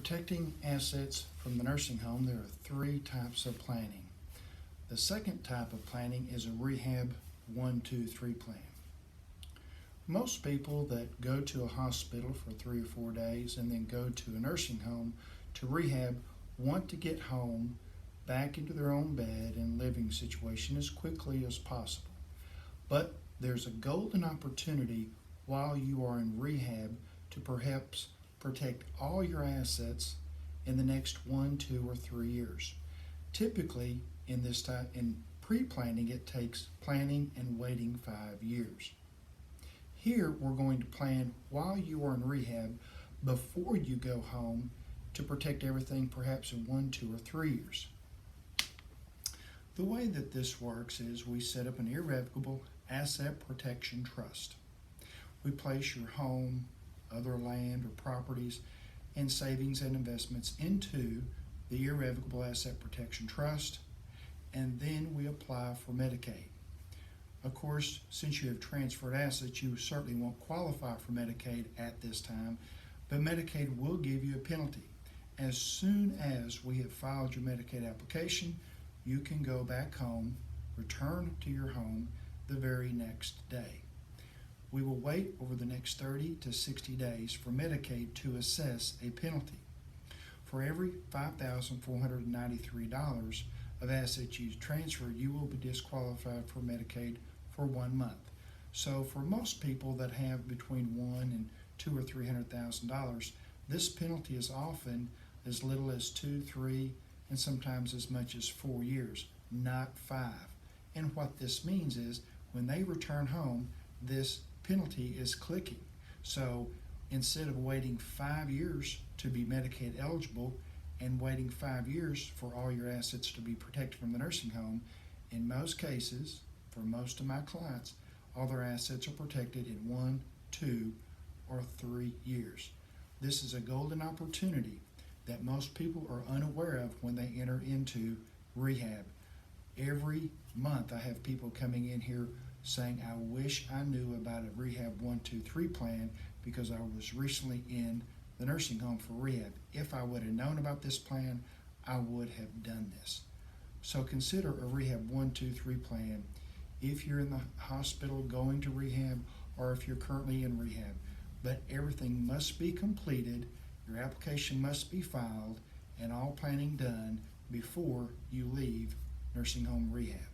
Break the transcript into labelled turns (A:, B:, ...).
A: Protecting assets from the nursing home, there are three types of planning. The second type of planning is a Rehab 1, 2, 3 plan. Most people that go to a hospital for 3 or 4 days and then go to a nursing home to rehab want to get home back into their own bed and living situation as quickly as possible. But there's a golden opportunity while you are in rehab to perhaps protect all your assets in the next 1, 2, or 3 years. Typically, in pre-planning, it takes planning and waiting 5 years. Here, we're going to plan while you are in rehab before you go home to protect everything perhaps in 1, 2, or 3 years. The way that this works is we set up an irrevocable asset protection trust. We place your home, other land or properties, and savings and investments into the irrevocable asset protection trust, and then we apply for Medicaid. Of course, since you have transferred assets, you certainly won't qualify for Medicaid at this time, but Medicaid will give you a penalty. As soon as we have filed your Medicaid application, you can go back home, return to your home the very next day. We will wait over the next 30 to 60 days for Medicaid to assess a penalty. For every $5,493 of assets you transfer, you will be disqualified for Medicaid for 1 month. So for most people that have between $1 and $200,000 or $300,000, this penalty is often as little as 2, 3, and sometimes as much as 4 years, not 5. And what this means is when they return home, this penalty is clicking. So instead of waiting 5 years to be Medicaid eligible and waiting 5 years for all your assets to be protected from the nursing home, in most cases, for most of my clients, all their assets are protected in 1, 2, or 3 years. This is a golden opportunity that most people are unaware of when they enter into rehab. Every month I have people coming in here saying, I wish I knew about a Rehab 1, 2, 3 plan because I was recently in the nursing home for rehab. If I would have known about this plan, I would have done this. So consider a Rehab 1, 2, 3 plan if you're in the hospital going to rehab or if you're currently in rehab. But everything must be completed, your application must be filed, and all planning done before you leave nursing home rehab.